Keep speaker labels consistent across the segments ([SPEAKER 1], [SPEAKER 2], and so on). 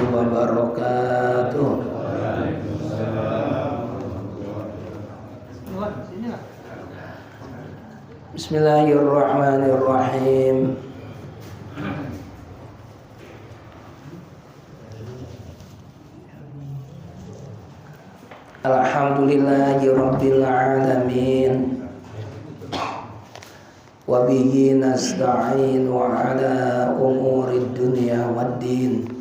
[SPEAKER 1] wabarakatuh. Bismillahirrahmanirrahim. Alhamdulillahirabbil alamin. Wa bihi nasta'in wa ala umurid dunya waddin.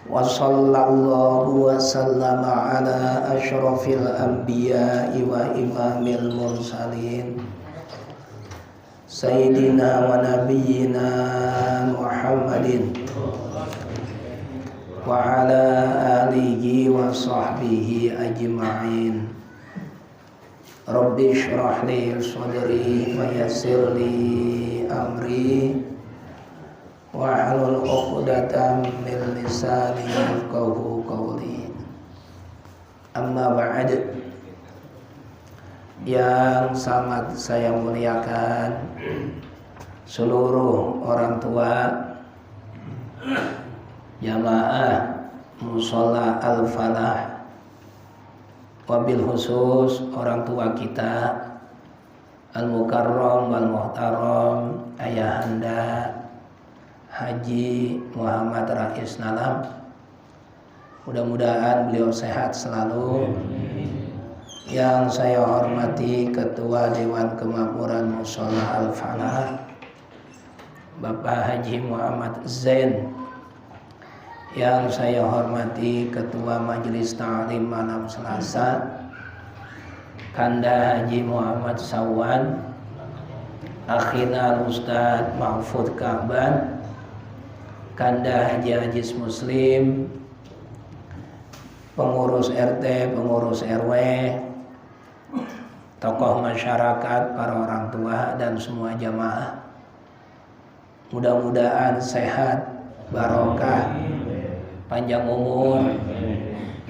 [SPEAKER 1] Wa sallallahu wa sallama ala asyrafil anbiya'i wa imamil mursalin Sayyidina wa nabiyyina Muhammadin wa ala alihi wa sahbihi ajma'in. Rabbi shrah li sadri wa yassir li amri wahlul 'uqdatam min lisani yafqahu qawli. Amma ba'd. Yang sangat saya muliakan seluruh orang tua jamaah Mushola Al-Falah, wabil khusus orang tua kita Al-Mukarram wal Muhtaram Ayahanda Haji Muhammad Rais Nalam. Mudah-mudahan beliau sehat selalu. Yang saya hormati Ketua Dewan Kemakmuran Mushola Al-Falah Bapak Haji Muhammad Zain. Yang saya hormati Ketua Majelis Ta'lim Malam Selasa Kanda Haji Muhammad Sawan, Akhina Ustadz Mahfud Ka'ban, Kanda Haji Ajis Muslim, pengurus RT, pengurus RW, tokoh masyarakat, para orang tua dan semua jamaah. Mudah-mudahan sehat, barokah, panjang umur,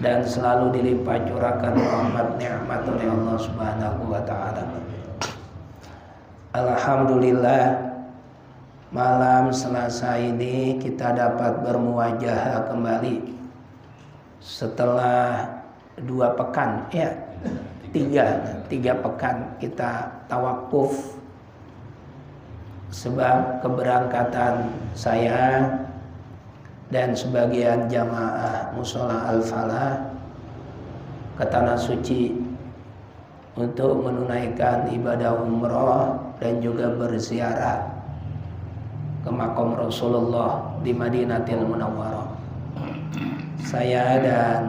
[SPEAKER 1] dan selalu dilipat curahkan rahmat nikmat oleh Allah Subhanahu wa taala. Alhamdulillah, malam Selasa ini kita dapat bermuajahah kembali setelah 2 pekan, ya, 3 pekan kita tawakuf sebab keberangkatan saya dan sebagian jamaah Mushola Al-Falah ke Tanah Suci untuk menunaikan ibadah umroh dan juga berziarah ke makam Rasulullah di Madinatul Munawwarah. Saya dan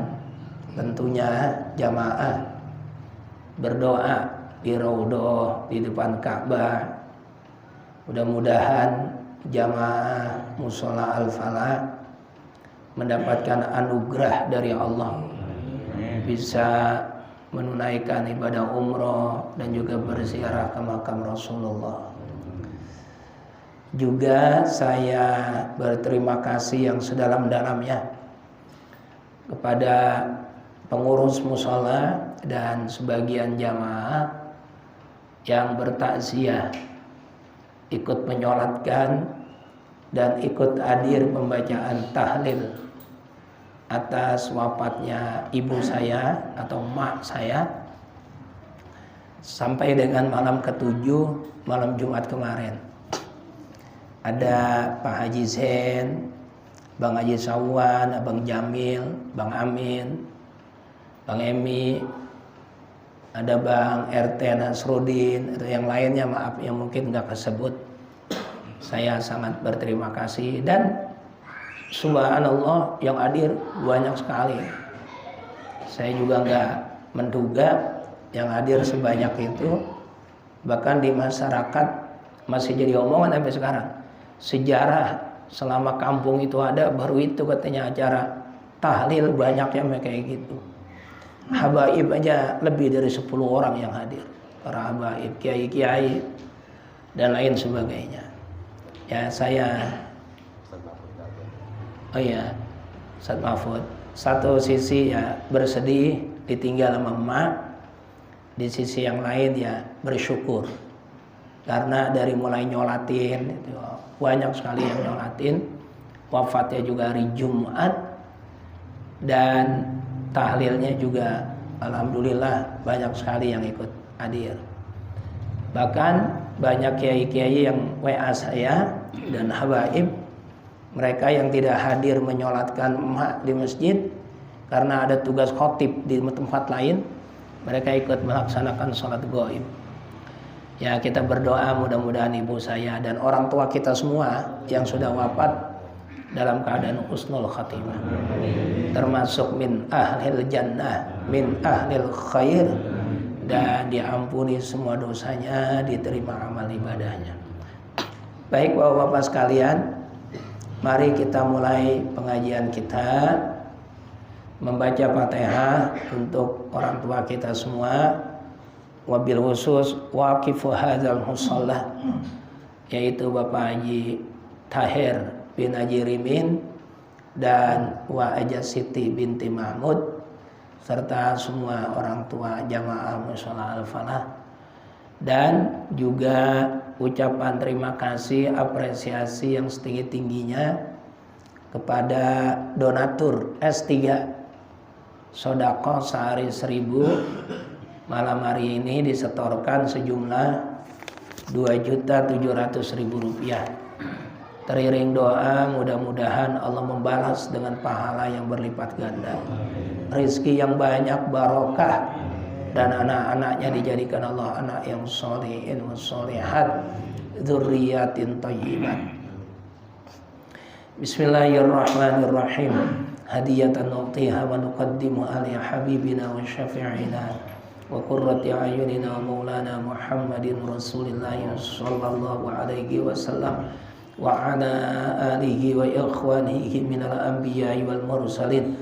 [SPEAKER 1] tentunya jamaah berdoa di Raudhah di depan Ka'bah. Mudah-mudahan jamaah Mushola Al-Falah mendapatkan anugerah dari Allah, bisa menunaikan ibadah umroh dan juga berziarah ke makam Rasulullah. Juga saya berterima kasih yang sedalam-dalamnya kepada pengurus mushola dan sebagian jamaah yang bertakziah, ikut menyolatkan dan ikut hadir pembacaan tahlil atas wafatnya ibu saya atau mak saya sampai dengan malam ke-7, malam Jumat kemarin. Ada Pak Haji Zain, Bang Haji Sawan, Abang Jamil, Bang Amin, Bang Emi, ada Bang RT Nasruddin atau yang lainnya, maaf yang mungkin nggak kesebut. Saya sangat berterima kasih dan subhanallah yang hadir banyak sekali. Saya juga nggak menduga yang hadir sebanyak itu. Bahkan di masyarakat masih jadi omongan sampai sekarang. Sejarah selama kampung itu ada, baru itu katanya acara tahlil banyak yang kayak gitu. Habaib aja lebih dari 10 orang yang hadir. Para habaib, kiai-kiai dan lain sebagainya. Ya saya, oh iya, Ustaz Mahfud, satu sisi ya bersedih ditinggal sama emak, di sisi yang lain ya bersyukur karena dari mulai nyolatin itu, banyak sekali yang nyolatin wafatnya juga hari Jumat, dan tahlilnya juga alhamdulillah banyak sekali yang ikut hadir. Bahkan banyak kiai-kiai yang WA saya dan habaib, mereka yang tidak hadir menyolatkan emak di masjid karena ada tugas khotib di tempat lain, mereka ikut melaksanakan sholat gaib. Ya, kita berdoa mudah-mudahan ibu saya dan orang tua kita semua yang sudah wafat dalam keadaan husnul khatimah, termasuk min ahlil jannah, min ahlil khair, dan diampuni semua dosanya, diterima amal ibadahnya. Baik bapak-bapak sekalian, mari kita mulai pengajian kita, membaca Fatihah untuk orang tua kita semua, wabil khusus waqifu hadzal musalla, yaitu Bapak Haji Tahir bin Haji Rimin dan Wa Aja Siti binti Mahmud, serta semua orang tua jamaah mushola Al-Falah, dan juga ucapan terima kasih, apresiasi yang setinggi-tingginya kepada donatur S3 sodaqah sehari 1.000. Malam hari ini disetorkan sejumlah Rp2.700.000. Teriring doa, mudah-mudahan Allah membalas dengan pahala yang berlipat ganda, rizki yang banyak, barokah, dan anak-anaknya dijadikan Allah anak yang sholihin wa sholihat, dzurriyyatin thayyibat. Bismillahirrahmanirrahim. Hadiyatan nu'tiha wa nuqaddimu ala habibina wa syafi'ina wa qurrati a'yunina wa maulana Muhammadin Rasulillahi sallallahu alaihi wasallam wa ala alihi wa ikhwanihi minal anbiya'i wal mursalin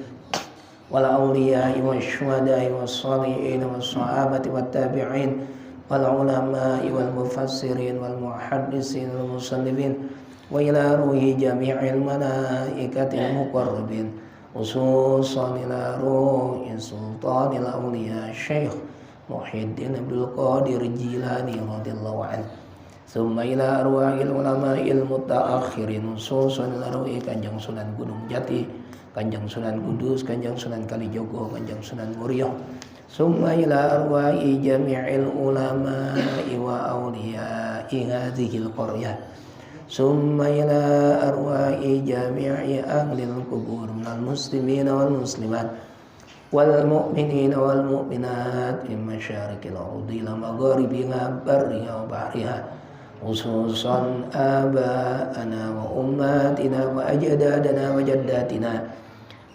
[SPEAKER 1] wal awliya'i wa syuhada'i wa salihin wa sahabati wa tabi'in wal ulama'i wal mufassirin wal muhaddisin wal musannifin wa ila ruhi jami'il malaikatil muqarrabin khususan ila ruhi sultanil awliya Syekh Muhyiddin Abdul Qadir Jilani radhiyallahu anhu, summa ila arwahil ulama'il mutaakhirin khususan ila ruhi Kanjeng Sunan Gunung Jati, Kanjeng Sunan Kudus, Kanjeng Sunan Kalijogo, Kanjeng Sunan Muria, summa ila arwahi jami'il ulama'i wa awliya'i hadhil qaryah, summa ila arwahi jami'i ahlil kubur minal muslimina wal muslimat wal mu'minina wal mu'minat min masyariqil ardi ila magharibiha barriha wa bahriha, khususan aba'ana wa ummatina wa ajdadana wa jaddatina,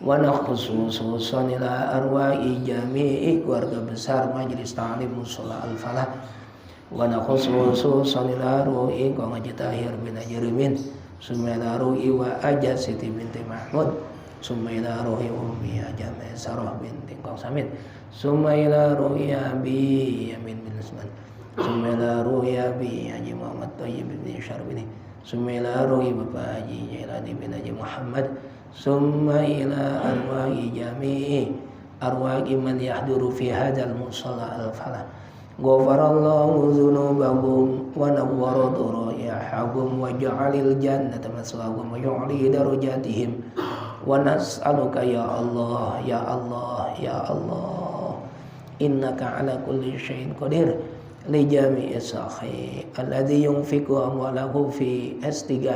[SPEAKER 1] wa khususan ila arwahi jami'i keluarga besar Majelis Ta'lim Mushola Al-Falah, wa khususan ila ruhi Kang Haji Tahir bin Haji Rimin, summa ila ruhi Wa Aja Siti binti Mahmud, summa ila ruhi ummi Haja Maisarah binti Kang Samit, summa ila ruhi Abi Yamin bin Usman, summa ila ruhi Abi Haji Muhammad Thayyib bin Syarbini, summa ila ruhi Bapak Haji Jailani bin Haji Muhammad, summa ila arwahi jami'i arwahi man yahduru fi hadzal musalla al-falah, ghafarallahu dzunubahum wa nawwara dhurriyyahum wa ja'alil jannata maswahum wa yu'li darajatihim, wa nas'aluka ya Allah ya Allah ya Allah innaka ala kulli syai'in qadir li jami'i sakhi alladhi yunfiqu amwalahu fi S3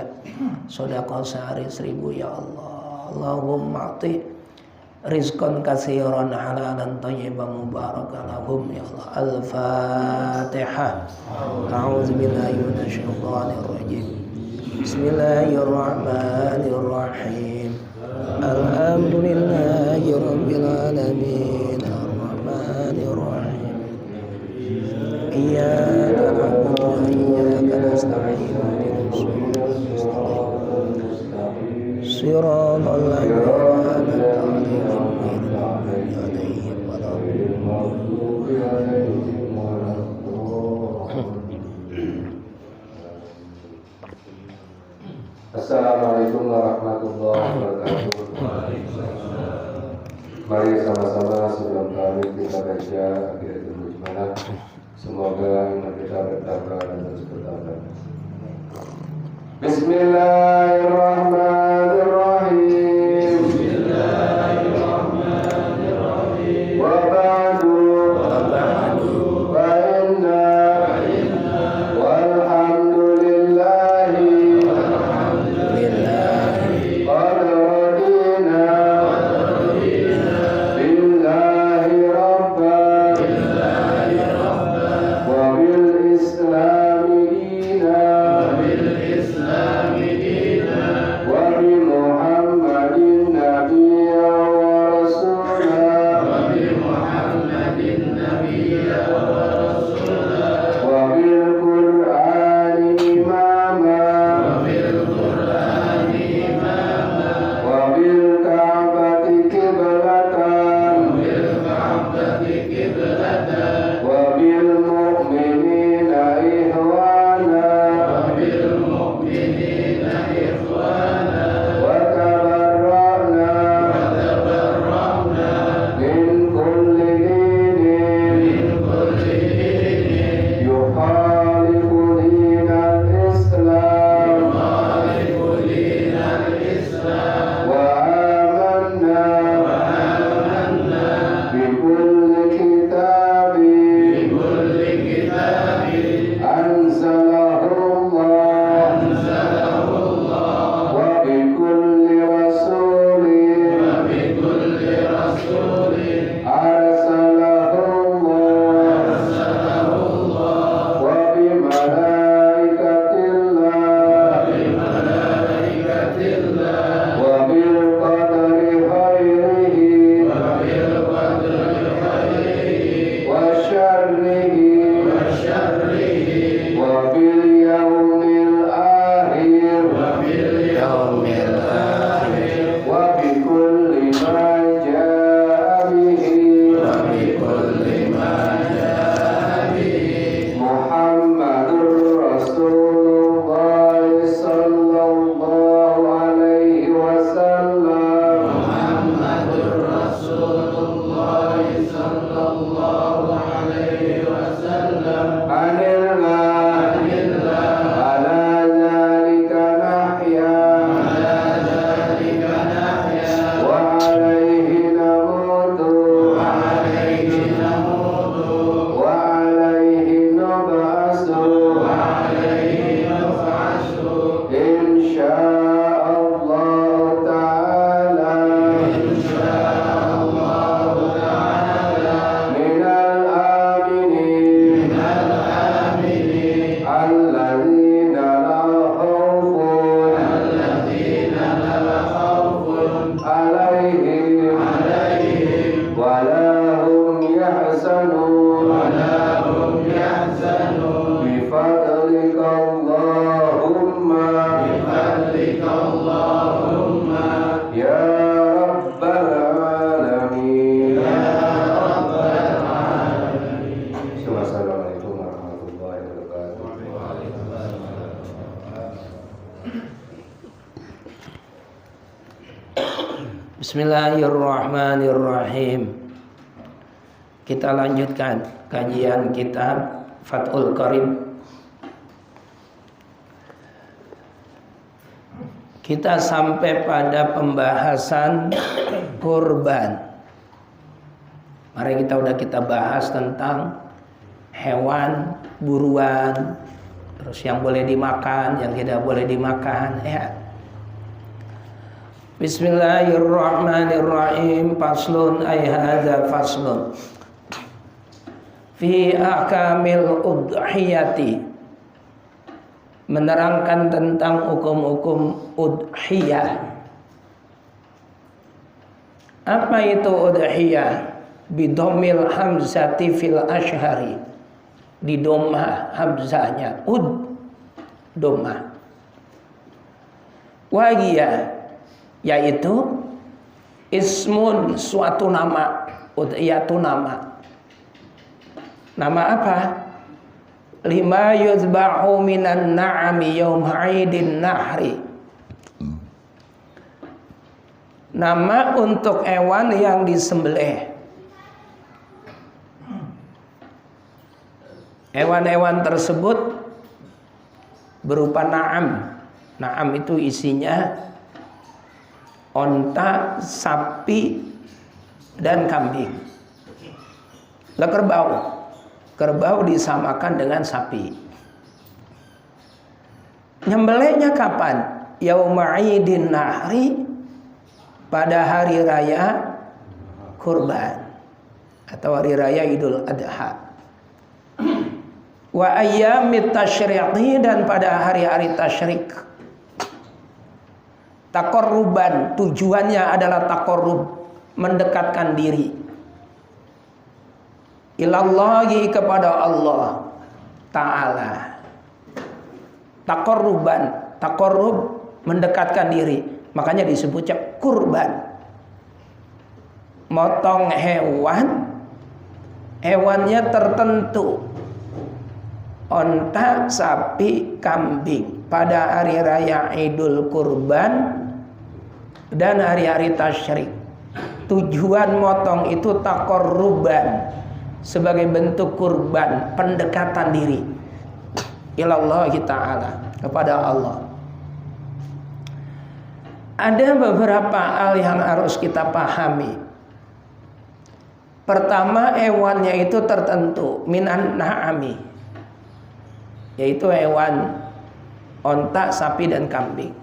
[SPEAKER 1] sedekah sehari 1.000 ya Allah. Allahumma ati rizqan katsiran halalan thayyiban mubarakan lahum ya Allah. Al-Fatihah. A'udzu billahi minasyaitonir rajim. Bismillahirrahmanirrahim. Alhamdulillahi rabbil alamin arrahmanir rahim. Iyyaka na'budu wa iyyaka nasta'in. Shiratal ladzina an'amta 'alaihim ghairil maghdubi 'alaihim waladdallin.
[SPEAKER 2] Assalamualaikum warahmatullahi wabarakatuh. Mari sama-sama sebelum kami kita baca akhiratul mujmalah. Semoga iman kita bertambah dan terus bertambah. Bismillahirrahmanirrahim.
[SPEAKER 1] Bismillahirrahmanirrahim. Kita lanjutkan kajian kitab Fathul Qarib. Kita sampai pada pembahasan kurban. Mari kita bahas tentang hewan buruan, terus yang boleh dimakan, yang tidak boleh dimakan, ya. Bismillahirrahmanirrahim. Faslun ay hadza faslun fi ahkamil udhiyati, menerangkan tentang hukum-hukum udhiyah. Apa itu udhiyah? Bidomil hamzati fil ashhari, di domah hamzahnya domah. Wahia, yaitu ismun, suatu nama. Udhiyatu nama. Nama apa? Lima yuzbahu minan na'ami yawm 'aidin nahri. Nama untuk hewan yang disembelih. Hewan-hewan tersebut berupa na'am. Na'am itu isinya onta, sapi, dan kambing. Lah kerbau disamakan dengan sapi. Nyembelihnya kapan? Yauma 'aidin nahri, pada hari raya kurban atau hari raya Idul Adha. Wa ayyamit tasyriqi, dan pada hari-hari tasyrik. Taqarruban, tujuannya adalah taqarrub, mendekatkan diri. Ilallahi, kepada Allah Ta'ala. Taqarrub, mendekatkan diri. Makanya disebutnya kurban. Motong hewannya tertentu. Onta, sapi, kambing pada hari raya Idul Kurban dan hari-hari tasyrik. Tujuan motong itu taqarruban, sebagai bentuk kurban, pendekatan diri ilallah ta'ala, kepada Allah. Ada beberapa hal yang harus kita pahami. Pertama, hewannya itu tertentu, minan na'ami, yaitu hewan onta, sapi, dan kambing.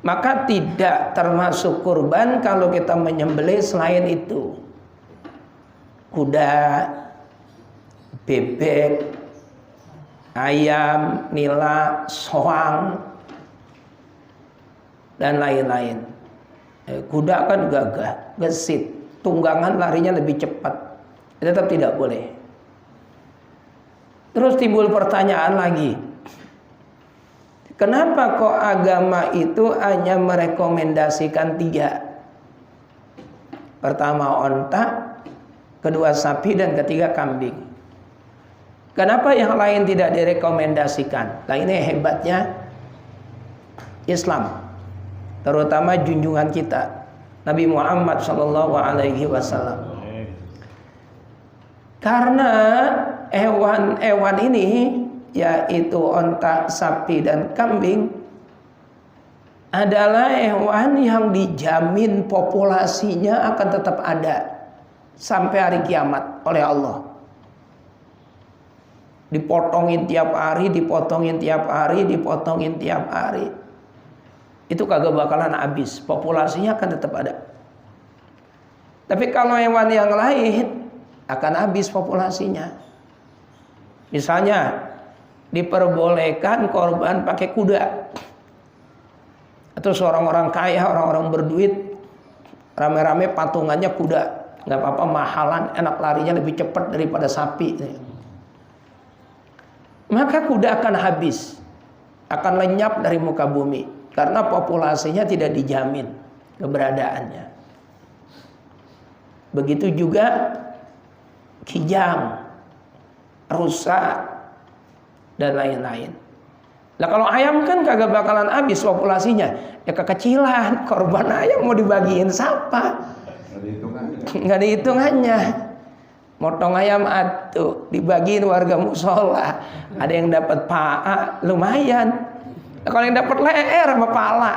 [SPEAKER 1] Maka tidak termasuk kurban kalau kita menyembelih selain itu. Kuda, bebek, ayam, nila, soang, dan lain-lain. Kuda kan gagah, gesit, tunggangan larinya lebih cepat. Tetap tidak boleh. Terus timbul pertanyaan lagi. Kenapa kok agama itu hanya merekomendasikan 3? Pertama onta, kedua sapi, dan ketiga kambing. Kenapa yang lain tidak direkomendasikan? Nah, ini hebatnya Islam, terutama junjungan kita Nabi Muhammad SAW. Karena hewan-hewan ini, yaitu onta, sapi, dan kambing, adalah hewan yang dijamin populasinya akan tetap ada sampai hari kiamat oleh Allah. Dipotongin tiap hari, dipotongin tiap hari, dipotongin tiap hari. Itu kagak bakalan habis, populasinya akan tetap ada. Tapi kalau hewan yang lain akan habis populasinya. Misalnya diperbolehkan korban pakai kuda, atau seorang orang kaya, orang-orang berduit, rame-rame patungannya kuda, nggak apa-apa, mahalan, enak, larinya lebih cepat daripada sapi. Maka kuda akan habis, akan lenyap dari muka bumi, karena populasinya tidak dijamin keberadaannya. Begitu juga kijang, rusa, dan lain-lain. Nah, kalau ayam kan kagak bakalan habis populasinya. Ya kekecilan, korban ayam mau dibagiin siapa? Nggak ada hitungannya. Motong ayam atuh, dibagiin warga musola. Ada yang dapat paha, lumayan. Nah, kalau yang dapat leher sama pala,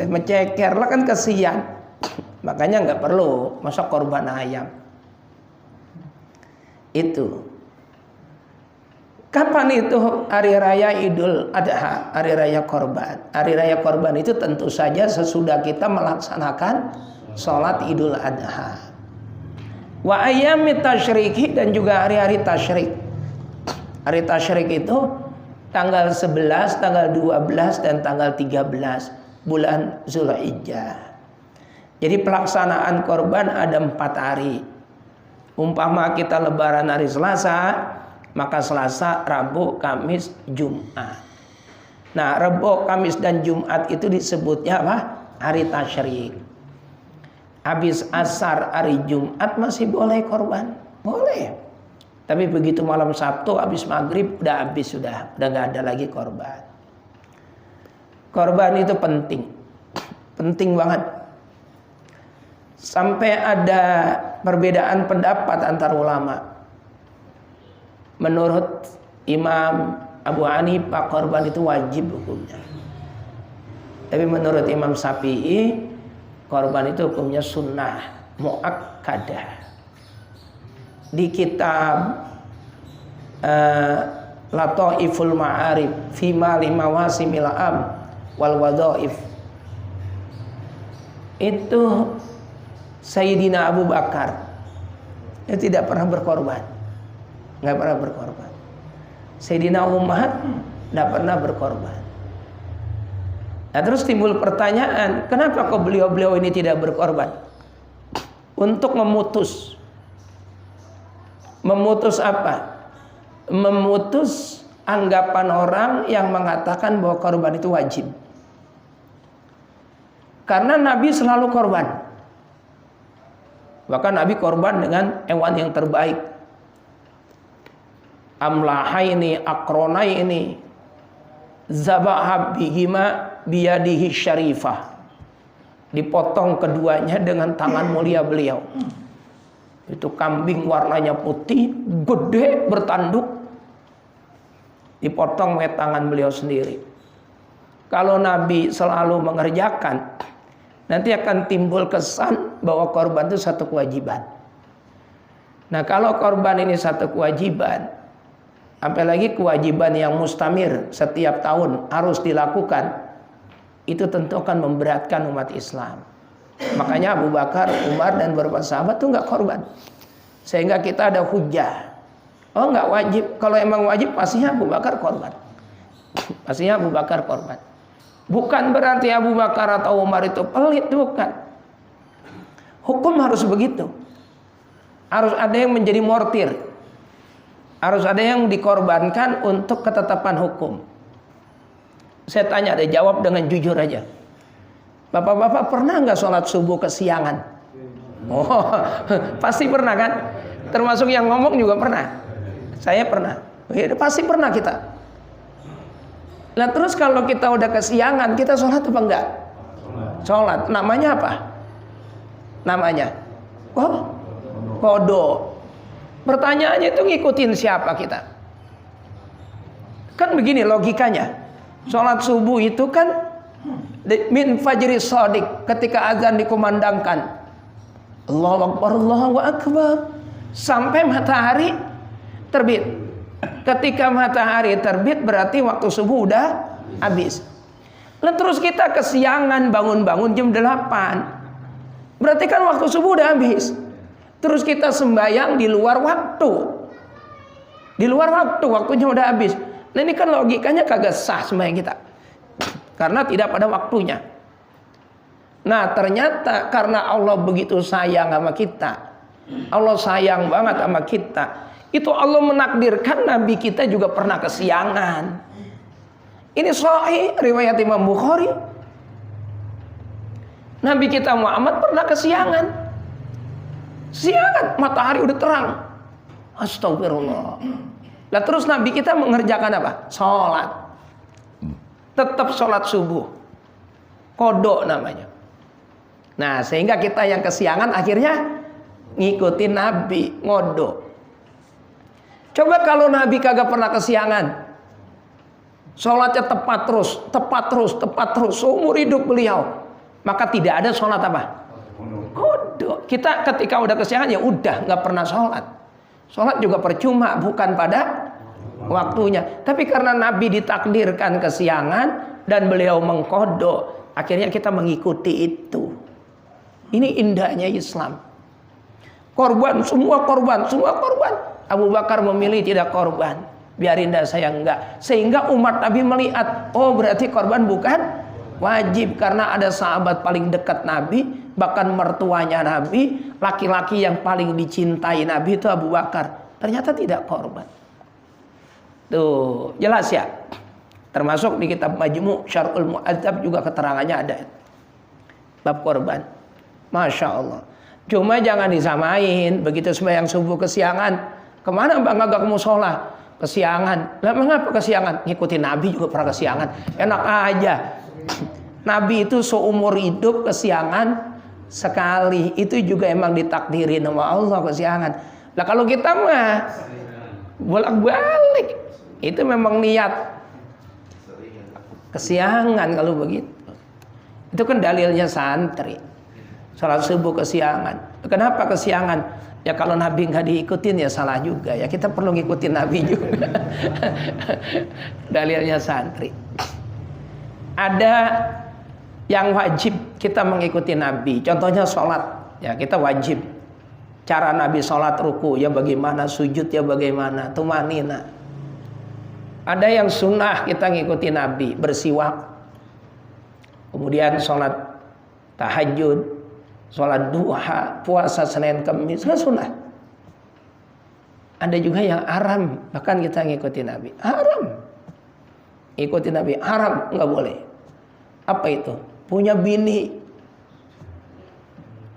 [SPEAKER 1] menceker lah kan kesian. Makanya nggak perlu masa korban ayam. Itu. Kapan itu hari raya Idul Adha, hari raya korban? Hari raya korban itu tentu saja sesudah kita melaksanakan sholat Idul Adha. Wa ayyamit tasyriki, dan juga hari-hari tasyrik. Hari tasyrik itu tanggal 11, tanggal 12, dan tanggal 13 bulan Zulhijjah. Jadi pelaksanaan korban ada 4 hari. Umpama kita lebaran hari Selasa, maka Selasa, Rabu, Kamis, Jumat. Nah, Rabu, Kamis, dan Jumat itu disebutnya apa? Hari tasyrik. Habis asar hari Jumat masih boleh korban? Boleh. Tapi begitu malam Sabtu, habis maghrib, udah habis, sudah nggak ada lagi korban. Korban itu penting. Penting banget. Sampai ada perbedaan pendapat antar ulama. Menurut Imam Abu Hanifah, korban itu wajib hukumnya. Tapi menurut Imam Syafi'i, korban itu hukumnya sunnah muakkadah. Di kitab Lataiful Ma'arif Fima Lima Wasimil Am Wal Wadhaif, itu Sayyidina Abu Bakar dia tidak pernah berkorban. Nggak pernah berkorban. Sayyidina Umar nggak pernah berkorban. Nah, terus timbul pertanyaan, kenapa kok beliau-beliau ini tidak berkorban? Untuk memutus apa? Memutus anggapan orang yang mengatakan bahwa korban itu wajib. Karena Nabi selalu korban. Bahkan Nabi korban dengan hewan yang terbaik. Amlahaini akronaini zabaha bihima biyadihi syarifah, dipotong keduanya dengan tangan mulia beliau. Itu kambing warnanya putih, gede, bertanduk, dipotong dengan tangan beliau sendiri. kalau Nabi selalu mengerjakan, nanti akan timbul kesan bahwa korban itu satu kewajiban. Nah, kalau korban ini satu kewajiban, apalagi kewajiban yang mustamir setiap tahun harus dilakukan, itu tentu akan memberatkan umat Islam. Makanya Abu Bakar, Umar, dan beberapa sahabat itu nggak korban. Sehingga kita ada hujah. Oh, nggak wajib. Kalau emang wajib, pastinya Abu Bakar korban. Pastinya Abu Bakar korban. Bukan berarti Abu Bakar atau Umar itu pelit, bukan. Hukum harus begitu. Harus ada yang menjadi mortir. Harus ada yang dikorbankan untuk ketetapan hukum. Saya tanya deh, jawab dengan jujur aja. Bapak-bapak pernah nggak sholat subuh kesiangan? Oh, pasti pernah kan? Termasuk yang ngomong juga pernah. Saya pernah. Ya, pasti pernah kita. Nah, terus kalau kita udah kesiangan, kita sholat apa enggak? Sholat. Namanya apa? Namanya? Oh, qadha. Pertanyaannya itu ngikutin siapa kita? Kan begini logikanya. Sholat subuh itu kan min fajri shadiq, ketika azan dikumandangkan, Allahu Akbar, Allahu Akbar, sampai matahari terbit. Ketika matahari terbit berarti waktu subuh udah habis. Lalu terus kita kesiangan bangun-bangun jam 8. Berarti kan waktu subuh udah habis. Terus kita sembahyang di luar waktu. Di luar waktu, waktunya udah habis. Nah, ini kan logikanya kagak sah sembahyang kita. Karena tidak pada waktunya. Nah, ternyata karena Allah begitu sayang sama kita, Allah sayang banget sama kita, itu Allah menakdirkan Nabi kita juga pernah kesiangan. Ini sahih riwayat Imam Bukhari. Nabi kita Muhammad pernah kesiangan. Siangan, matahari udah terang. Astagfirullah. Nah, terus Nabi kita mengerjakan apa? Sholat. Tetap sholat subuh. Qadha namanya. Nah, sehingga kita yang kesiangan akhirnya ngikutin Nabi, qadha. Coba kalau Nabi kagak pernah kesiangan, sholatnya tepat terus seumur hidup beliau, maka tidak ada sholat apa? Qadha. Kita ketika udah kesiangan ya udah nggak pernah sholat. Sholat juga percuma, bukan pada waktunya. Tapi karena Nabi ditakdirkan kesiangan dan beliau mengqadha, akhirnya kita mengikuti itu. Ini indahnya Islam. Korban, semua korban. Abu Bakar memilih tidak korban. Biarin dah saya enggak. Sehingga umat Nabi melihat, oh berarti korban bukan wajib. Karena ada sahabat paling dekat Nabi, bahkan mertuanya Nabi, laki-laki yang paling dicintai Nabi itu Abu Bakar. Ternyata tidak korban. Tuh, jelas ya. Termasuk di kitab Majmu' Syarhul Mu'adzab juga keterangannya ada. Bab korban. Masya Allah. Cuma jangan disamain. Begitu sembahyang subuh kesiangan, kemana bang agak musola? Kesiangan. Lah mengapa kesiangan? Ngikutin Nabi juga pernah kesiangan. Enak aja. Nabi itu seumur hidup kesiangan sekali. Itu juga emang ditakdirin sama Allah kesiangan. Lah kalau kita mah bolak-balik, itu memang niat kesiangan kalau begitu. Itu kan dalilnya santri. Sholat subuh kesiangan. Kenapa kesiangan? Ya kalau Nabi nggak diikutin ya salah juga. Ya kita perlu ngikutin Nabi juga. Dalilnya santri. Ada yang wajib kita mengikuti Nabi. Contohnya sholat. Ya kita wajib. Cara Nabi sholat, ruku ya bagaimana, sujud ya bagaimana, tumanina. Ada yang sunnah kita ngikuti Nabi, bersiwak. Kemudian sholat tahajud, sholat duha, puasa Senin Kamis, kan sunnah. Ada juga yang haram, bahkan kita ngikuti Nabi. Haram. Ikuti Nabi, haram, nggak boleh. Apa itu? Punya bini.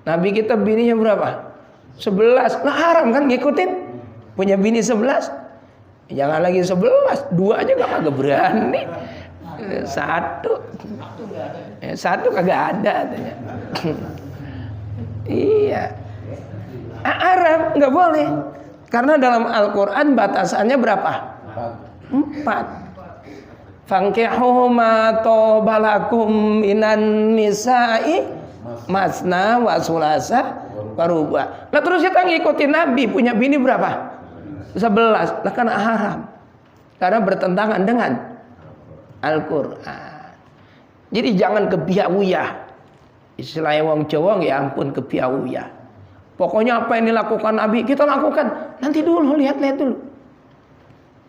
[SPEAKER 1] Nabi kita bininya berapa? 11. Nah haram kan ngikutin. Punya bini 11. Jangan lagi 11, 2 aja kagak berani. 1 kagak ada. Iya. Haram, nggak boleh. Karena dalam Al-Quran batasannya berapa? 4. Fankihu ma tobalakum minan nisa'i masna wa sulasa wa ruba. Nah terus kita ngikutin Nabi, punya bini berapa? 11. Lah kan haram. Karena bertentangan dengan Al-Qur'an. Jadi jangan kebiawiyah. Istilahnya wong Jawa ya ampun kebiawiyah. Pokoknya apa yang dilakukan Nabi kita lakukan. Nanti dulu lihat-lihat dulu.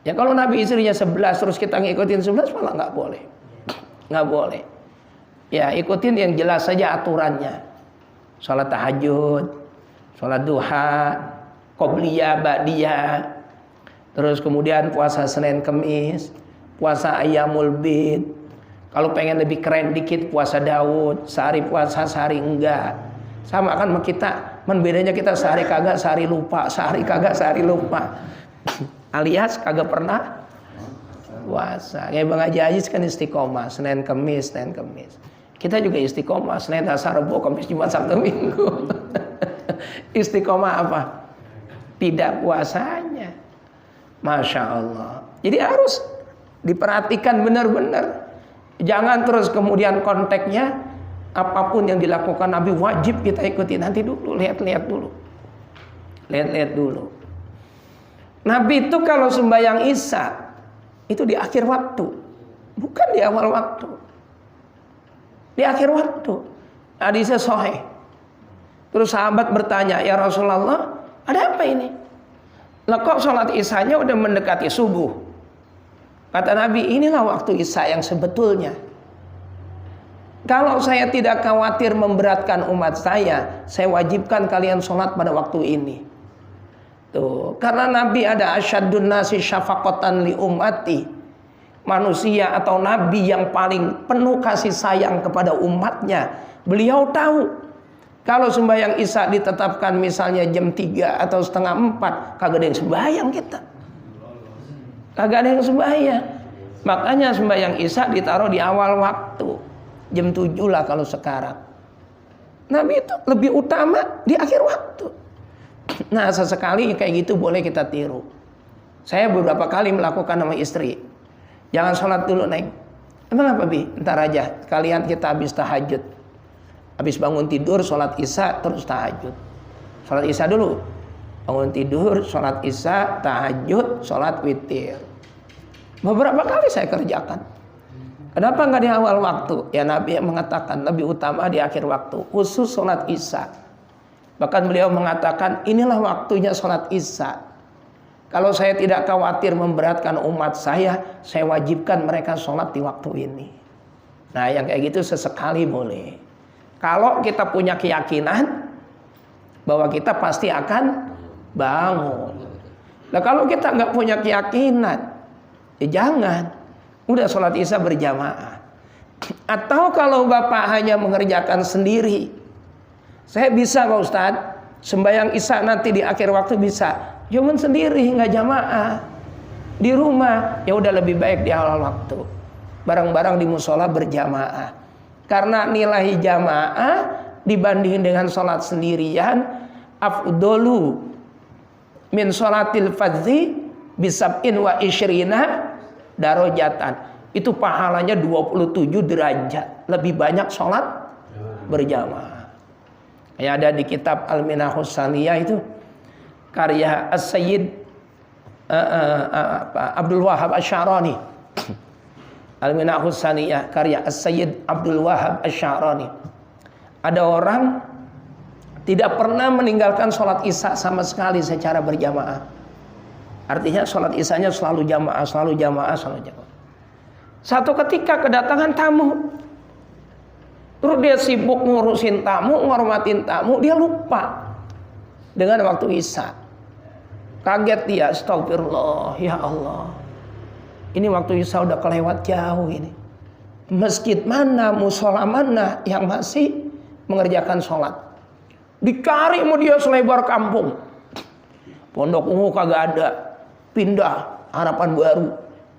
[SPEAKER 1] Ya kalau Nabi istrinya 11 terus kita ngikutin 11 malah nggak boleh. Nggak boleh. Ya ikutin yang jelas saja aturannya. Sholat tahajud, sholat duha, qobliyah, ba'diyah. Terus kemudian puasa Senin Kemis, puasa Ayyamul Bid. Kalau pengen lebih keren dikit puasa Daud, sehari puasa sehari enggak. Sama kan sama kita, bedanya kita sehari kagak sehari lupa, sehari kagak sehari lupa. Alias kagak pernah puasa. Kayak Bang Haji Aziz kan istiqomah, Senin Kemis, Senin Kemis. Kita juga istiqomah, Senin Selasa Rabu Kamis Jumat Sabtu Minggu. Istiqomah apa? Tidak puasanya. Masya Allah. Jadi harus diperhatikan benar-benar. Jangan terus kemudian konteksnya apapun yang dilakukan Nabi wajib kita ikuti. Nanti dulu lihat-lihat dulu. Lihat-lihat dulu. Nabi itu kalau sembahyang Isya itu di akhir waktu, bukan di awal waktu. Di akhir waktu. Hadisnya sahih. Terus sahabat bertanya, "Ya Rasulullah, ada apa ini? Lah kok sholat Isyanya udah mendekati subuh?" Kata Nabi, inilah waktu Isya yang sebetulnya. Kalau saya tidak khawatir memberatkan umat saya wajibkan kalian sholat pada waktu ini. Tuh, karena Nabi ada asyaddun nasi syafaqatan li ummati. Manusia atau Nabi yang paling penuh kasih sayang kepada umatnya. Beliau tahu kalau sembahyang Isya ditetapkan misalnya jam 3 atau setengah 4, kagak ada yang sembahyang kita. Kagak ada yang sembahyang. Makanya sembahyang Isya ditaruh di awal waktu. Jam 7 lah kalau sekarang. Nabi itu lebih utama di akhir waktu. Nah sesekali kayak gitu boleh kita tiru. Saya beberapa kali melakukan sama istri. Jangan sholat dulu Neng. Emang apa Bi? Ntar aja. Kalian kita habis tahajud. Habis bangun tidur sholat Isya terus tahajud. Sholat Isya dulu. Bangun tidur sholat Isya, tahajud, sholat witir. Beberapa kali saya kerjakan. Kenapa nggak di awal waktu? Ya Nabi yang mengatakan lebih utama di akhir waktu. Khusus sholat Isya. Bahkan beliau mengatakan inilah waktunya sholat Isya. Kalau saya tidak khawatir memberatkan umat saya wajibkan mereka sholat di waktu ini. Nah yang kayak gitu sesekali boleh. Kalau kita punya keyakinan bahwa kita pasti akan bangun. Nah kalau kita nggak punya keyakinan, ya jangan. Udah sholat Isya berjamaah. Atau kalau Bapak hanya mengerjakan sendiri, saya bisa Pak Ustadz, sembahyang Isya nanti di akhir waktu bisa. Cuman sendiri nggak jamaah di rumah, ya udah lebih baik di awal waktu. Bareng-bareng di musola berjamaah. Karena nilai jamaah dibanding dengan sholat sendirian afdolu min sholatil fadzi bisab'in wa isyrina darajatan. Itu pahalanya 27 derajat. Lebih banyak sholat berjamaah. Kayak ada di kitab Al-Minahus Saniyah itu karya As-Sayyid Abdul Wahab Asy-Sya'rani. Al-Minahus Saniyah karya As-Sayyid Abdul Wahab Asy-Sya'rani. Ada orang tidak pernah meninggalkan sholat Isya sama sekali secara berjamaah. Artinya sholat Isyanya selalu jamaah, selalu jamaah, selalu jamaah. Satu ketika kedatangan tamu. Terus dia sibuk ngurusin tamu, ngormatin tamu, dia lupa dengan waktu Isya. Kaget dia, astagfirullah, ya Allah. Ini waktu Isya udah kelewat jauh ini. Masjid mana, musola mana yang masih mengerjakan sholat? Dicari mau dia selebar kampung. Pondok Ungu kagak ada, pindah Harapan Baru.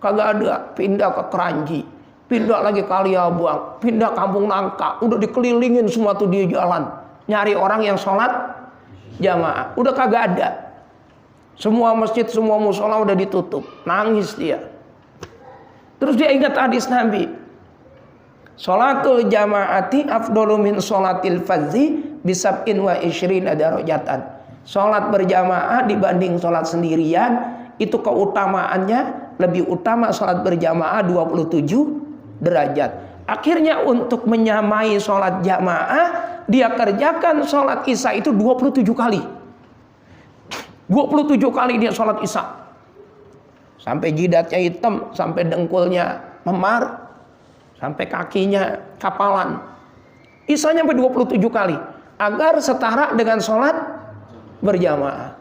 [SPEAKER 1] Kagak ada, pindah ke Keranji. Pindah lagi Kaliabuang, pindah Kampung Nangka. Udah dikelilingin semua tuh dia jalan. Nyari orang yang sholat jamaah. Udah kagak ada. Semua masjid, semua musola udah ditutup. Nangis dia. Terus dia ingat hadis Nabi, sholatul jamaati afdalu min sholatil fadzi bisab'in wa isyrina darajatan. Sholat berjamaah dibanding sholat sendirian, itu keutamaannya lebih utama sholat berjamaah 27 derajat. Akhirnya untuk menyamai sholat jamaah, dia kerjakan sholat isya itu 27 kali. 27 kali dia sholat isya. Sampai jidatnya hitam, sampai dengkulnya memar, sampai kakinya kapalan. Isyanya sampai 27 kali. Agar setara dengan sholat berjamaah.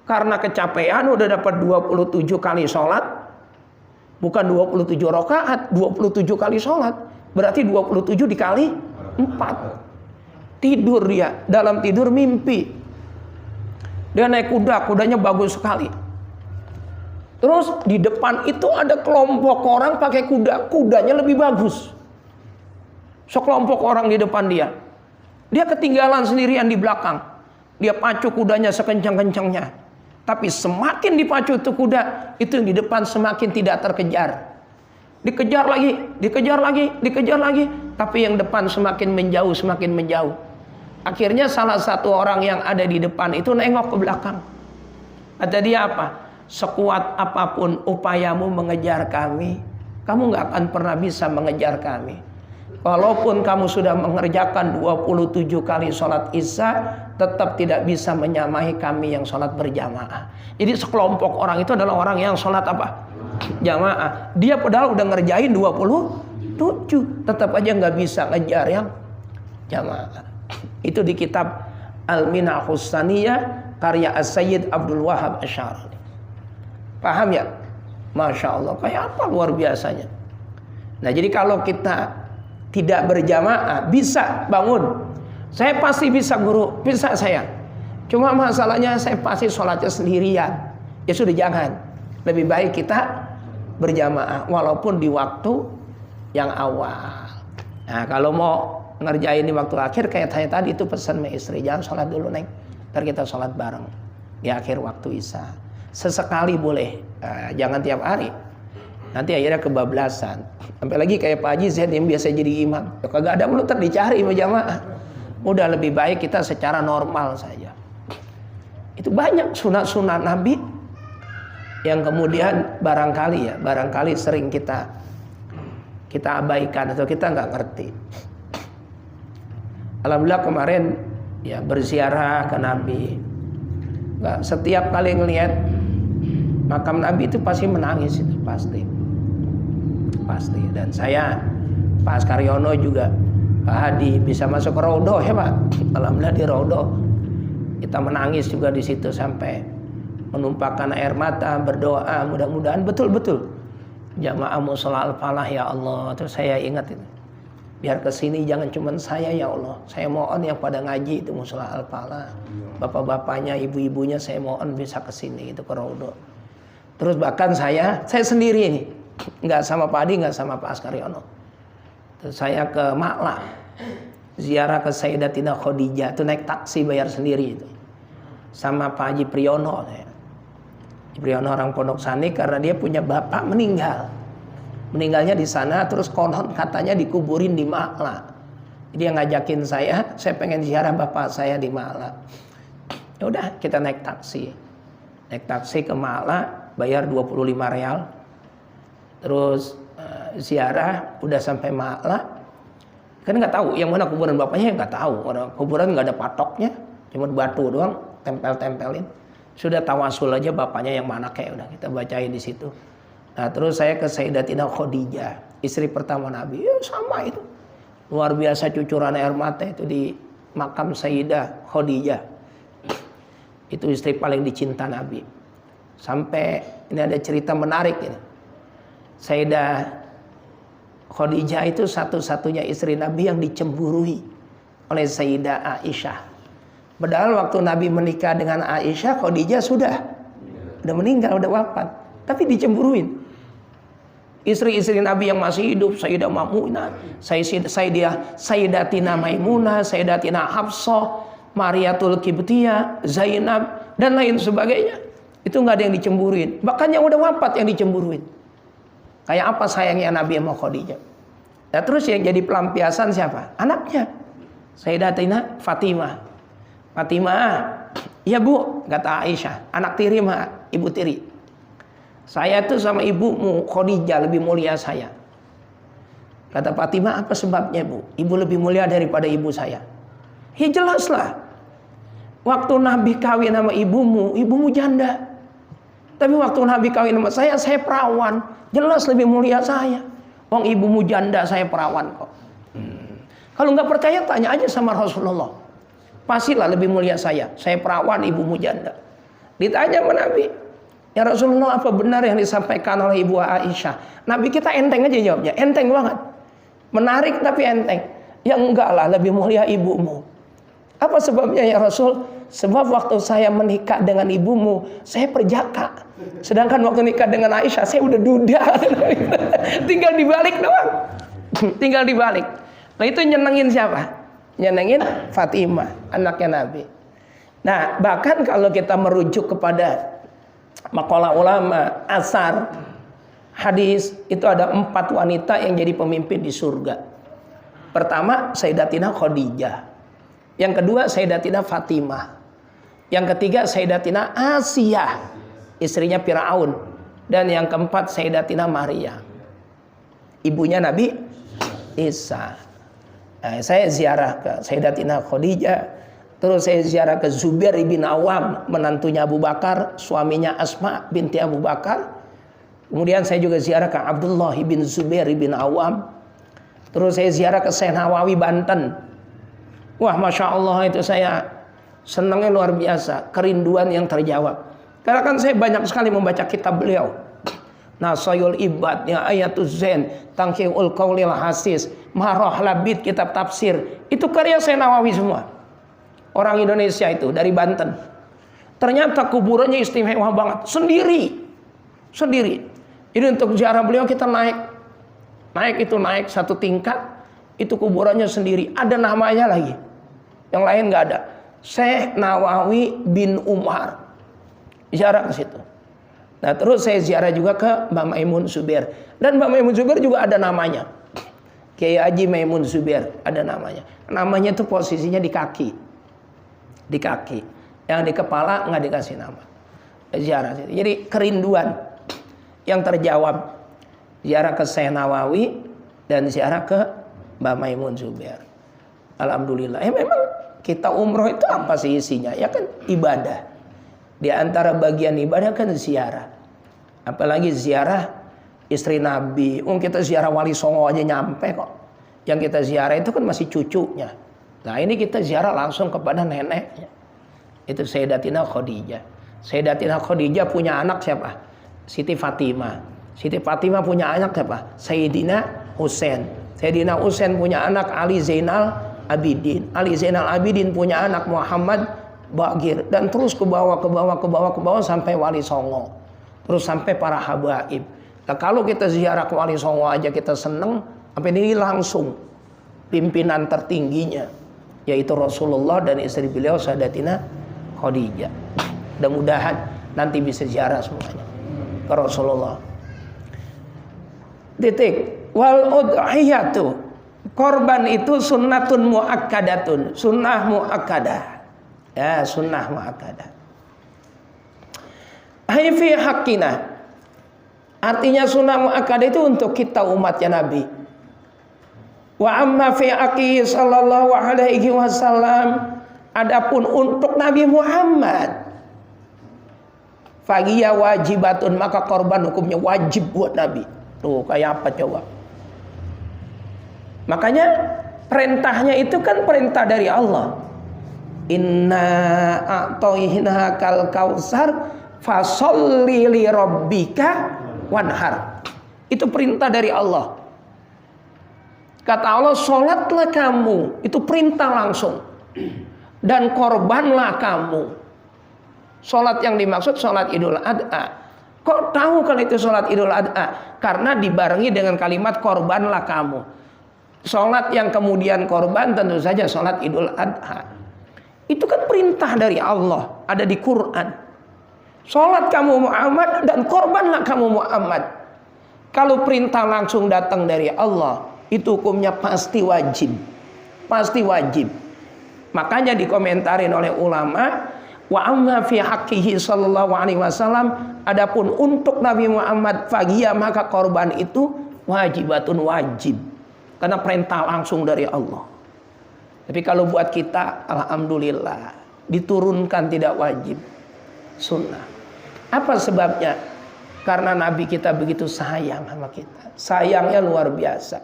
[SPEAKER 1] Karena kecapean udah dapat 27 kali sholat. Bukan 27 rakaat, 27 kali sholat. Berarti 27 dikali 4. Tidur dia, dalam tidur mimpi. Dia naik kuda, kudanya bagus sekali. Terus di depan itu ada kelompok orang pakai kuda, kudanya lebih bagus. Sekelompok orang di depan dia. Dia ketinggalan sendirian di belakang. Dia pacu kudanya sekencang-kencangnya. Tapi semakin dipacu itu kuda, itu yang di depan semakin tidak terkejar. Dikejar lagi, dikejar lagi, dikejar lagi. Tapi yang depan semakin menjauh, semakin menjauh. Akhirnya salah satu orang yang ada di depan itu nengok ke belakang. Kata dia apa? Sekuat apapun upayamu mengejar kami, kamu gak akan pernah bisa mengejar kami. Walaupun kamu sudah mengerjakan 27 kali sholat isya, tetap tidak bisa menyamai kami yang sholat berjamaah. Jadi sekelompok orang itu adalah orang yang sholat apa? Jamaah. Dia padahal udah ngerjain 27, tetap aja gak bisa ngejar yang jamaah. Itu di kitab Al-Minah Husaniyah karya As-Sayyid Abdul Wahab Asy'ari. Paham ya? Masya Allah, kayak apa luar biasanya. Nah jadi kalau kita tidak berjamaah, bisa bangun. Saya pasti bisa guru, bisa saya. Cuma masalahnya saya pasti sholatnya sendirian. Ya sudah jangan. Lebih baik kita berjamaah, walaupun di waktu yang awal. Nah kalau mau ngerjain di waktu akhir, kayak saya tadi itu pesan sama istri, jangan sholat dulu Neng, ntar kita sholat bareng di akhir waktu isya. Sesekali boleh, jangan tiap hari. Nanti akhirnya kebablasan. Sampai lagi kayak Pak Haji Zaid yang biasa jadi imam, ya kagak ada mulu dicari sama jamaah. Udah lebih baik kita secara normal saja. Itu banyak sunat-sunat Nabi yang kemudian barangkali sering kita abaikan atau kita nggak ngerti. Alhamdulillah kemarin ya berziarah ke Nabi. Nggak, setiap kali ngelihat makam Nabi itu pasti menangis, itu pasti. Dan saya Pak Askaryono juga, Pak Hadi bisa masuk ke Raudhah ya Pak. Alhamdulillah di Raudhah kita menangis juga di situ sampai menumpahkan air mata, berdoa mudah-mudahan betul-betul jamaah mushola Al-Falah ya Allah. Terus saya ingat itu, biar kesini jangan cuma saya ya Allah. Saya mohon yang pada ngaji itu mushola Al-Falah, bapak-bapaknya, ibu-ibunya saya mohon bisa kesini itu ke Raudhah. Terus bahkan saya sendiri ini, nggak sama Pak Adi, nggak sama Pak Askaryono. Terus saya ke Makla, ziarah ke Sayyidatina Khadijah, itu naik taksi bayar sendiri itu. Sama Pak Haji Priyono. Priyono orang Pondok Sani karena dia punya bapak meninggal. Meninggalnya di sana, terus konon katanya dikuburin di Makla. Dia ngajakin saya pengen ziarah bapak saya di Makla. Ya udah kita naik taksi. Naik taksi ke Makla, bayar 25 real. Terus ziarah, udah sampai Makla. Kan nggak tahu yang mana kuburan bapaknya, nggak tahu. Orang kuburan nggak ada patoknya, cuma batu doang, tempel-tempelin. Sudah tawasul aja bapaknya yang mana, kayak udah kita bacain di situ. Nah terus saya ke Sayyidatina Khadijah, istri pertama Nabi. Ya sama itu, luar biasa cucuran air mata itu di makam Sayyidah Khadijah. Itu istri paling dicinta Nabi. Sampai ini ada cerita menarik ini. Sayyidah Khadijah itu satu-satunya istri Nabi yang dicemburui oleh Sayyidah Aisyah. Padahal waktu Nabi menikah dengan Aisyah, Khadijah sudah meninggal, udah wafat. Tapi dicemburuin. Istri-istri Nabi yang masih hidup, Sayyidah Maimunah, Sayyidatina Maimunah, Sayyidatina Hafsah, Mariatul Qibtiyah, Zainab, dan lain sebagainya. Itu nggak ada yang dicemburuin. Bahkan yang udah wafat yang dicemburuin. Kayak apa sayangnya Nabi sama Khadijah. Nah, terus yang jadi pelampiasan siapa? Anaknya, Sayyidatina Fatimah. Fatimah, iya bu, kata Aisyah, anak tiri mah, ibu tiri. Saya tuh sama ibumu Khadijah lebih mulia saya. Kata Fatimah, apa sebabnya bu? Ibu lebih mulia daripada ibu saya. Ya jelaslah. Waktu Nabi kawin sama ibumu janda. Tapi waktu Nabi kawin sama saya perawan. Jelas lebih mulia saya. Wong ibumu janda, saya perawan kok. Kalau nggak percaya tanya aja sama Rasulullah. Pastilah lebih mulia saya perawan, ibumu janda. Ditanya sama Nabi, ya Rasulullah, apa benar yang disampaikan oleh ibu Aisyah? Nabi kita enteng aja jawabnya, enteng banget. Menarik tapi enteng. Ya enggak lah, lebih mulia ibumu. Apa sebabnya ya Rasul? Sebab waktu saya menikah dengan ibumu, saya perjaka. Sedangkan waktu nikah dengan Aisyah, saya udah duda. Tinggal dibalik doang. Tinggal dibalik. Nah itu nyenengin siapa? Nyenengin Fatimah, anaknya Nabi. Nah bahkan kalau kita merujuk kepada maqalah ulama, asar, hadis, itu ada 4 wanita yang jadi pemimpin di surga. Pertama Sayyidatina Khadijah. Yang kedua Sayyidatina Fatimah. Yang ketiga Sayyidatina Asiyah, istrinya Firaun. Dan yang keempat Sayyidatina Maria, ibunya Nabi Isa. Nah, saya ziarah ke Sayyidatina Khadijah. Terus saya ziarah ke Zubair bin Awam, menantunya Abu Bakar, suaminya Asma binti Abu Bakar. Kemudian saya juga ziarah ke Abdullah bin Zubair bin Awam. Terus saya ziarah ke Syekh Nawawi Banten. Wah, Masya Allah, itu saya senangnya luar biasa. Kerinduan yang terjawab. Karena kan saya banyak sekali membaca kitab beliau. Nasayul Ibad, ya Ayatuz Zain, Tangkihul Qaulil Hasis, Maroh Labid, kitab tafsir. Itu karya Syekh Nawawi semua. Orang Indonesia itu, dari Banten. Ternyata kuburannya istimewa banget. Sendiri. Ini untuk ziarah beliau kita naik. Naik 1 tingkat. Itu kuburannya sendiri. Ada namanya lagi. Yang lain nggak ada. Syekh Nawawi bin Umar. Ziarah ke situ. Nah terus saya ziarah juga ke Mbak Maimun Zubair. Dan Mbak Maimun Zubair juga ada namanya. Kiai Haji Maimun Zubair ada namanya. Namanya itu posisinya di kaki. Di kaki. Yang di kepala nggak dikasih nama. Ziarah situ. Jadi kerinduan yang terjawab. Ziarah ke Syekh Nawawi dan ziarah ke Mbak Maimun Zubair. Alhamdulillah. Memang kita umroh itu apa sih isinya? Ya kan ibadah. Di antara bagian ibadah kan ziarah. Apalagi ziarah istri Nabi. Kita ziarah Wali Songo aja nyampe kok. Yang kita ziarah itu kan masih cucunya. Nah ini kita ziarah langsung kepada neneknya. Itu Sayyidatina Khadijah. Sayyidatina Khadijah punya anak siapa? Siti Fatimah. Siti Fatimah punya anak siapa? Sayyidina Husain. Sayyidina Husain punya anak Ali Zainal Abidin. Ali Zainal Abidin punya anak Muhammad Bagir. Dan terus ke bawah sampai Wali Songo. Terus sampai para habaib. Nah kalau kita ziarah ke Wali Songo aja kita seneng, sampai ini langsung pimpinan tertingginya, yaitu Rasulullah dan istri beliau Sayyidatina Khadijah. Mudah-mudahan nanti bisa ziarah semuanya ke Rasulullah. Titik. Wal udhiyatu, korban itu sunnatun muakkadatun, sunnah muakkadah. Ya, sunnah muakkadah. Hai fi haqqina. Artinya sunnah muakkadah itu untuk kita umatnya Nabi. Wa amma fi haqqi sallallahu alaihi wasallam, adapun untuk Nabi Muhammad, fagiya wajibatun, maka korban hukumnya wajib buat Nabi. Tuh kayak apa coba? Makanya perintahnya itu kan perintah dari Allah. Inna a'toina kal kausar fasholli li rabbika wanhar. Itu perintah dari Allah. Kata Allah, sholatlah kamu. Itu perintah langsung. Dan korbanlah kamu. Sholat yang dimaksud sholat Idul Adha. Kok tahu kalau itu sholat Idul Adha? Karena dibarengi dengan kalimat korbanlah kamu. Sholat yang kemudian korban tentu saja sholat Idul Adha. Itu kan perintah dari Allah. Ada di Quran. Sholat kamu Muhammad dan korbanlah kamu Muhammad. Kalau perintah langsung datang dari Allah, itu hukumnya pasti wajib. Pasti wajib. Makanya dikomentarin oleh ulama, wa amma fi haqqihi sallallahu alaihi wasallam, adapun untuk Nabi Muhammad fagiya, maka korban itu wajibatun, wajib. Karena perintah langsung dari Allah. Tapi kalau buat kita, alhamdulillah, diturunkan tidak wajib, sunnah. Apa sebabnya? Karena Nabi kita begitu sayang sama kita. Sayangnya luar biasa.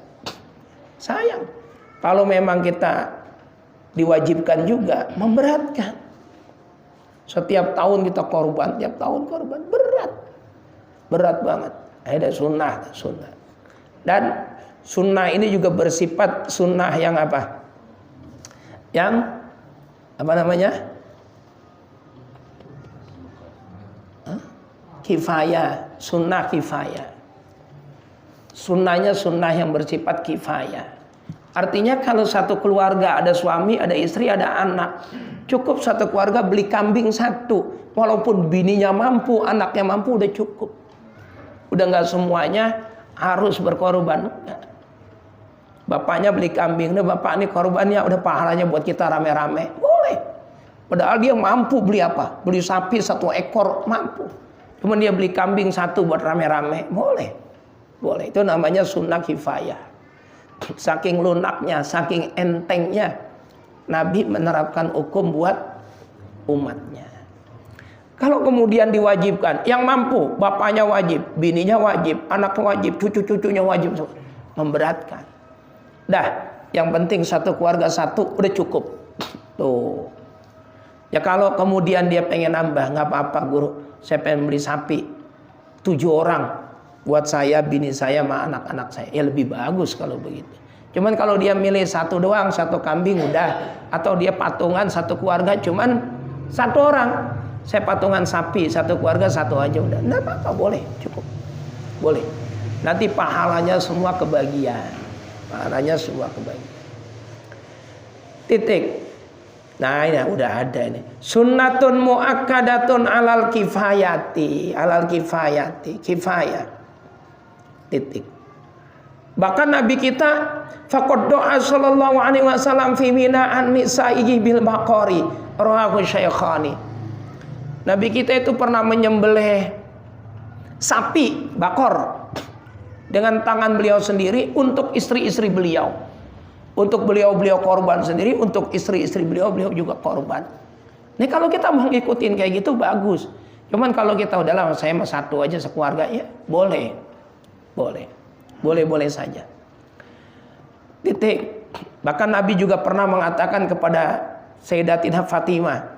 [SPEAKER 1] Sayang. Kalau memang kita diwajibkan juga, memberatkan. Setiap tahun kita korban, tiap tahun korban, berat. Berat banget. Ada sunnah. Dan sunnah ini juga bersifat sunnah yang apa? Yang apa namanya? Kifayah, sunnah kifayah. Sunnahnya sunnah yang bersifat kifayah. Artinya kalau satu keluarga ada suami, ada istri, ada anak, cukup satu keluarga beli kambing satu. Walaupun bininya mampu, anaknya mampu, udah cukup. Udah nggak semuanya harus berkorban. Bapaknya beli kambing, udah bapak ini korbannya, udah pahalanya buat kita rame-rame, boleh. Padahal dia mampu beli apa? Beli sapi 1 ekor mampu. Cuma dia beli kambing 1 buat rame-rame, boleh. Boleh. Itu namanya sunnah kifayah. Saking lunaknya, saking entengnya, Nabi menerapkan hukum buat umatnya. Kalau kemudian diwajibkan, yang mampu, bapaknya wajib, bininya wajib, anaknya wajib, cucu-cucunya wajib, memberatkan. Dah, yang penting satu keluarga satu udah cukup. Tuh. Ya kalau kemudian dia pengen nambah, nggak apa-apa guru. Saya pengen beli sapi 7 orang buat saya, bini saya, sama anak-anak saya. Ya lebih bagus kalau begitu. Cuman kalau dia milih 1 doang, 1 kambing udah. Atau dia patungan satu keluarga cuman 1 orang. Saya patungan sapi 1 keluarga 1 aja udah. Nggak apa-apa, boleh, cukup. Boleh. Nanti pahalanya semua kebagian. Pahalanya semua kebagian. Titik. Nah ini udah ada ini. Sunnatun muakkadatun alal kifayati. Alal kifayati. Kifayah. Titik. Bahkan Nabi kita faqad doa sallallahu alaihi wasallam fi mina'an nisa'ihi bil baqari. Rawahu Syaikhani. Nabi kita itu pernah menyembelih sapi bakor dengan tangan beliau sendiri untuk istri-istri beliau. Untuk beliau korban sendiri, untuk istri-istri beliau juga korban. Nih kalau kita mau ngikutin kayak gitu bagus. Cuman kalau kita udahlah saya mah 1 aja sekeluarga, ya boleh. Boleh saja. Titik. Bahkan Nabi juga pernah mengatakan kepada Sayyidatina Fatimah.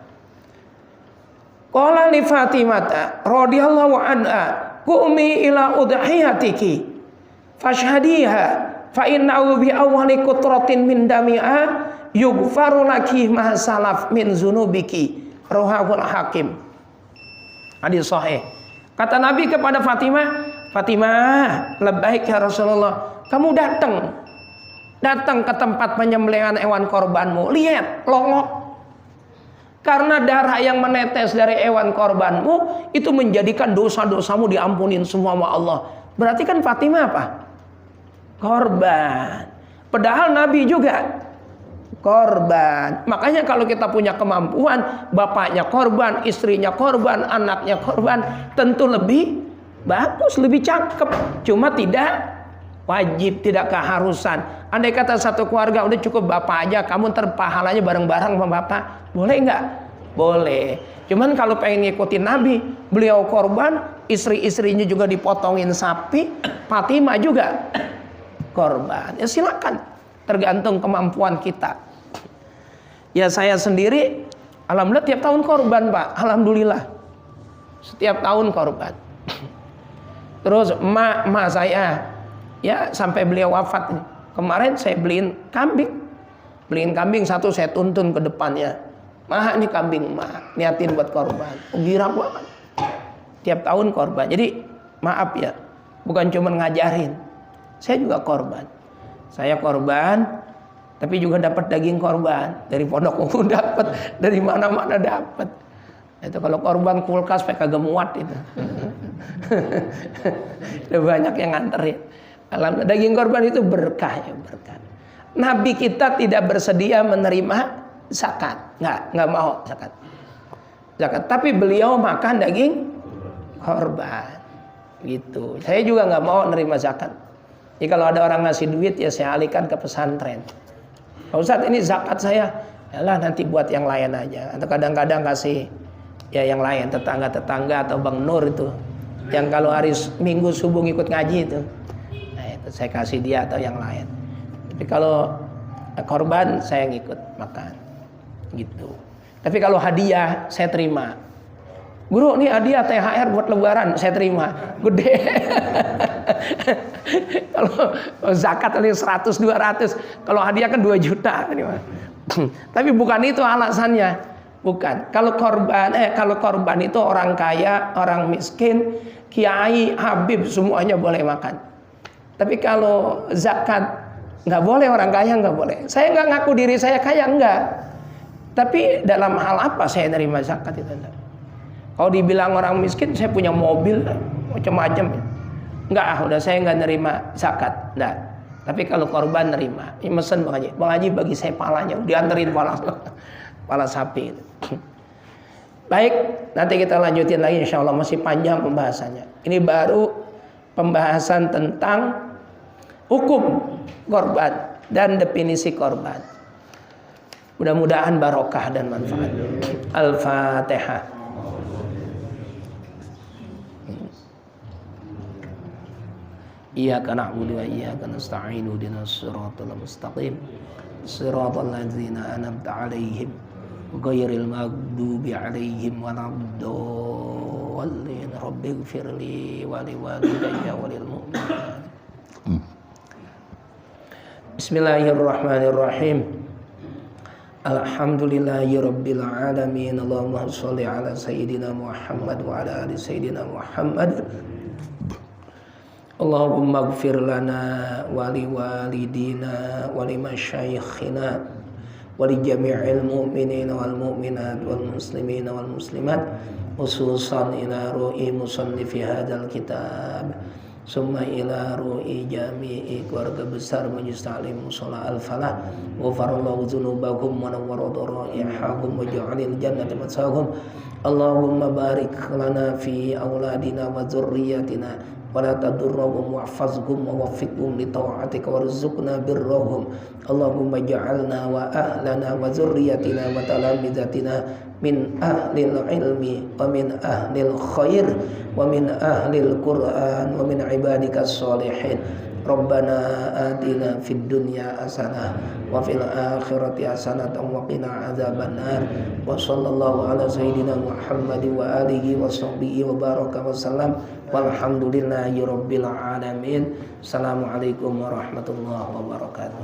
[SPEAKER 1] Qala li Fatimah radhiyallahu anha, qumi ila udhiyatiki fashhadiha fa innahu bi awwali qutratin min dami'a yughfaru laki ma salaf min zunubiki. Rawahul Hakim. Hadis sahih. Kata Nabi kepada Fatimah, Fatimah, labbaik ya Rasulullah. Kamu datang ke tempat penyembelihan hewan korbanmu. Lihat, longok. Karena darah yang menetes dari hewan korbanmu itu menjadikan dosa-dosamu diampunin semua sama Allah. Berarti kan Fatimah apa? Korban. Padahal Nabi juga korban. Makanya kalau kita punya kemampuan, bapaknya korban, istrinya korban, anaknya korban, tentu lebih bagus, lebih cakep. Cuma tidak wajib, tidak keharusan. Andai kata satu keluarga udah cukup bapak aja, kamu terpahalanya bareng-bareng sama bapak, boleh nggak? Boleh. Cuman kalau pengen ngikutin Nabi, beliau korban, istri-istrinya juga dipotongin sapi, Fatimah juga korban. Ya silakan, tergantung kemampuan kita. Ya saya sendiri, alhamdulillah tiap tahun korban Pak, alhamdulillah. Setiap tahun korban. Terus emak saya, ya sampai beliau wafat. Kemarin saya beliin kambing 1 saya tuntun ke depannya. Mah ini kambing mah, niatin buat korban. Girang banget. Tiap tahun korban. Jadi maaf ya, bukan cuma ngajarin. Saya juga korban. Saya korban, tapi juga dapat daging korban. Dari pondok umum dapat, dari mana-mana dapat. Itu kalau korban kulkas pakai kagak muat itu. Udah banyak yang nganterin. Alhamdulillah, daging korban itu berkah ya, berkah. Nabi kita tidak bersedia menerima zakat, nggak mau zakat. Tapi beliau makan daging korban, gitu. Saya juga nggak mau nerima zakat. Jadi kalau ada orang ngasih duit ya saya alihkan ke pesantren. Pak Ustadz, ini zakat saya, yalah nanti buat yang lain aja. Atau kadang-kadang kasih ya yang lain, tetangga-tetangga atau Bang Nur itu, yang kalau hari Minggu subuh ikut ngaji itu. Nah, itu saya kasih dia atau yang lain. Tapi kalau korban saya ngikut makan, gitu. Tapi kalau hadiah saya terima. Guru, ini hadiah THR buat lebaran, saya terima. Gede. Kalau zakat ini 100 200, kalau hadiah kan 2 juta. Tapi bukan itu alasannya. Bukan. Kalau korban itu orang kaya, orang miskin, kiai, habib semuanya boleh makan. Tapi kalau zakat nggak boleh, orang kaya nggak boleh. Saya nggak ngaku diri saya kaya, enggak. Tapi dalam hal apa saya nerima zakat itu? Kalau dibilang orang miskin, saya punya mobil macam-macam. Enggak, udah saya nggak nerima zakat, enggak. Tapi kalau korban nerima. Ini mesen Bang Haji bagi saya palanya, dianterin pala sapi. Baik, nanti kita lanjutin lagi insya Allah, masih panjang pembahasannya. Ini baru pembahasan tentang hukum korban dan definisi korban. Mudah-mudahan barokah dan manfaat. Al-Fatihah. Iyyaka na'budu wa iyyaka nasta'in ihdinas siratal mustaqim siratal ladzina an'amta 'alaihim ghairil maghdubi 'alaihim waladdallin. Rabbighfirli wa liwalidayya wa lil mu'minin. Bismillahirrahmanirrahim. Alhamdulillahi rabbil alamin. Allahumma sholli ala sayyidina Muhammad wa ala ali sayyidina Muhammad. Allahumma ighfir lana wa li walidina wa li masyayyikhina wa li jami'il mu'minina wal mu'minat wal muslimina wal muslimat, khususan ila ru'i musannifi hadzal kitab, summa ila ru'i jami'i keluarga besar Majelis Ta'lim Mushola Al-Falah, ghafarallahu dzunubahum wa nawwara dharaihahum wa ja'alil jannata matsahum. Allahumma barik lana fi auladina wa dzurriyyatina wa la tadurrahum wahfazhum wa waffiqhum li ta'atika warzuqna birrahum. Allahumma ja'alna wa ahlana wa dzurriyyatina wa talamizatina min ahlil ilmi wa min ahlil khair wa min ahlil Qur'an wa min ibadikas sholihin. Rabbana atina fid dunya hasanah wa fil akhirati hasanah wa qina adzabannar. Wa sallallahu ala sayyidina Muhammad wa alihi wa sahbihi wa baraka wa sallam. Walhamdulillahi rabbil alamin. Assalamualaikum warahmatullahi wabarakatuh.